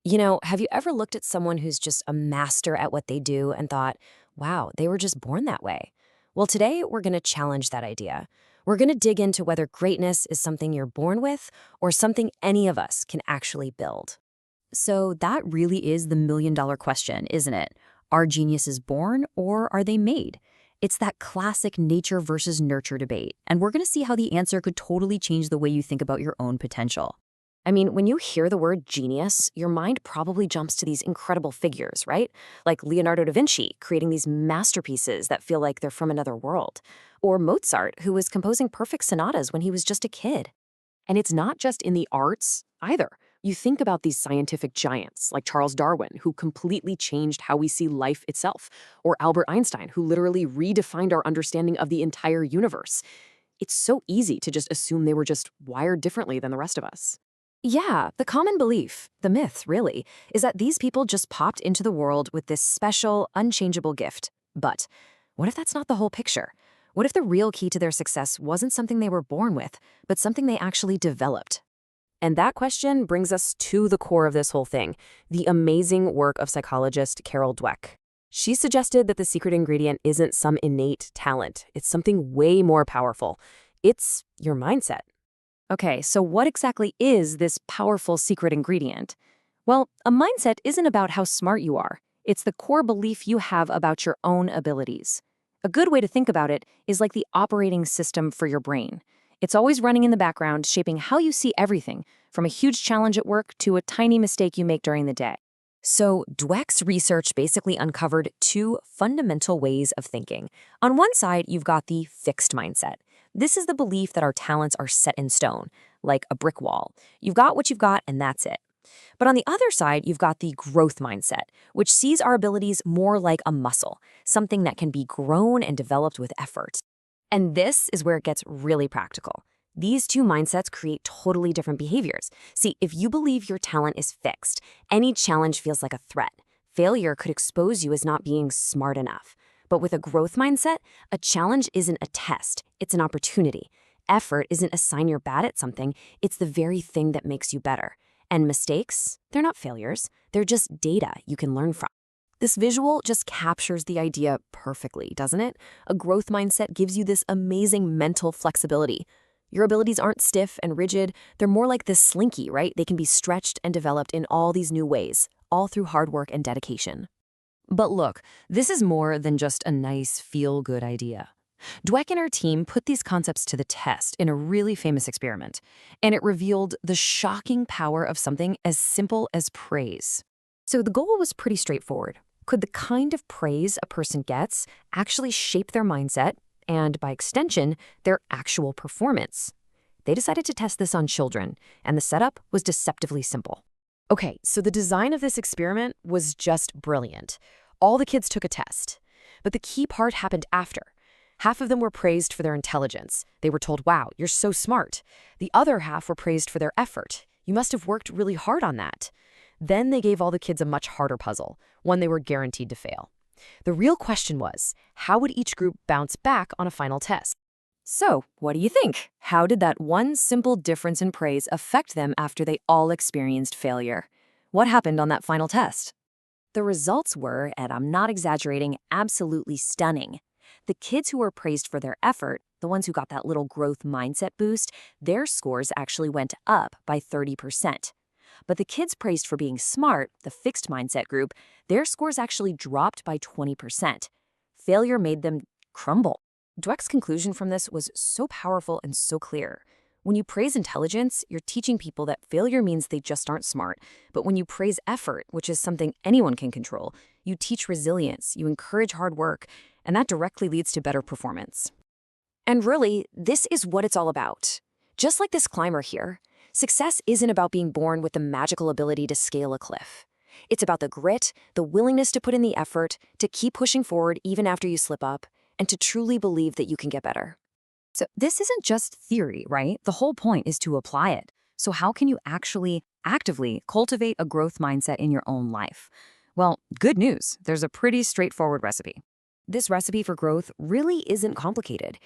Have you ever looked at someone who's just a master at what they do and thought, wow, they were just born that way? Well, today we're going to challenge that idea. We're going to dig into whether greatness is something you're born with or something any of us can actually build. So that really is the million-dollar question, isn't it? Are geniuses born or are they made? It's that classic nature versus nurture debate, and we're going to see how the answer could totally change the way you think about your own potential. I mean, when you hear the word genius, your mind probably jumps to these incredible figures, right? Like Leonardo da Vinci creating these masterpieces that feel like they're from another world. Or Mozart, who was composing perfect sonatas when he was just a kid. And it's not just in the arts either. You think about these scientific giants like Charles Darwin, who completely changed how we see life itself, or Albert Einstein, who literally redefined our understanding of the entire universe. It's so easy to just assume they were just wired differently than the rest of us. Yeah, the common belief, the myth really, is that these people just popped into the world with this special, unchangeable gift. But what if that's not the whole picture? What if the real key to their success wasn't something they were born with, but something they actually developed? And that question brings us to the core of this whole thing, the amazing work of psychologist Carol Dweck. She suggested that the secret ingredient isn't some innate talent. It's something way more powerful. It's your mindset. Okay, so what exactly is this powerful secret ingredient? Well, a mindset isn't about how smart you are. It's the core belief you have about your own abilities. A good way to think about it is like the operating system for your brain. It's always running in the background, shaping how you see everything, from a huge challenge at work to a tiny mistake you make during the day. So Dweck's research basically uncovered two fundamental ways of thinking. On one side, you've got the fixed mindset. This is the belief that our talents are set in stone, like a brick wall. You've got what you've got, and that's it. But on the other side, you've got the growth mindset, which sees our abilities more like a muscle, something that can be grown and developed with effort. And this is where it gets really practical. These two mindsets create totally different behaviors. See, if you believe your talent is fixed, any challenge feels like a threat. Failure could expose you as not being smart enough. But with a growth mindset, a challenge isn't a test, it's an opportunity. Effort isn't a sign you're bad at something, it's the very thing that makes you better. And mistakes, they're not failures, they're just data you can learn from. This visual just captures the idea perfectly, doesn't it? A growth mindset gives you this amazing mental flexibility. Your abilities aren't stiff and rigid, they're more like this slinky, right? They can be stretched and developed in all these new ways, all through hard work and dedication. But look, this is more than just a nice, feel-good idea. Dweck and her team put these concepts to the test in a really famous experiment, and it revealed the shocking power of something as simple as praise. So the goal was pretty straightforward. Could the kind of praise a person gets actually shape their mindset and, by extension, their actual performance? They decided to test this on children, and the setup was deceptively simple. Okay, so the design of this experiment was just brilliant. All the kids took a test. But the key part happened after. Half of them were praised for their intelligence. They were told, wow, you're so smart. The other half were praised for their effort. You must have worked really hard on that. Then they gave all the kids a much harder puzzle, one they were guaranteed to fail. The real question was, how would each group bounce back on a final test? So, what do you think? How did that one simple difference in praise affect them after they all experienced failure? What happened on that final test? The results were, and I'm not exaggerating, absolutely stunning. The kids who were praised for their effort, the ones who got that little growth mindset boost, their scores actually went up by 30%. But the kids praised for being smart, the fixed mindset group, their scores actually dropped by 20%. Failure made them crumble. Dweck's conclusion from this was so powerful and so clear. When you praise intelligence, you're teaching people that failure means they just aren't smart. But when you praise effort, which is something anyone can control, you teach resilience, you encourage hard work, and that directly leads to better performance. And really, this is what it's all about. Just like this climber here, success isn't about being born with the magical ability to scale a cliff. It's about the grit, the willingness to put in the effort, to keep pushing forward even after you slip up, and to truly believe that you can get better. So this isn't just theory, right? The whole point is to apply it. So how can you actually actively cultivate a growth mindset in your own life? Well, good news. There's a pretty straightforward recipe. This recipe for growth really isn't complicated.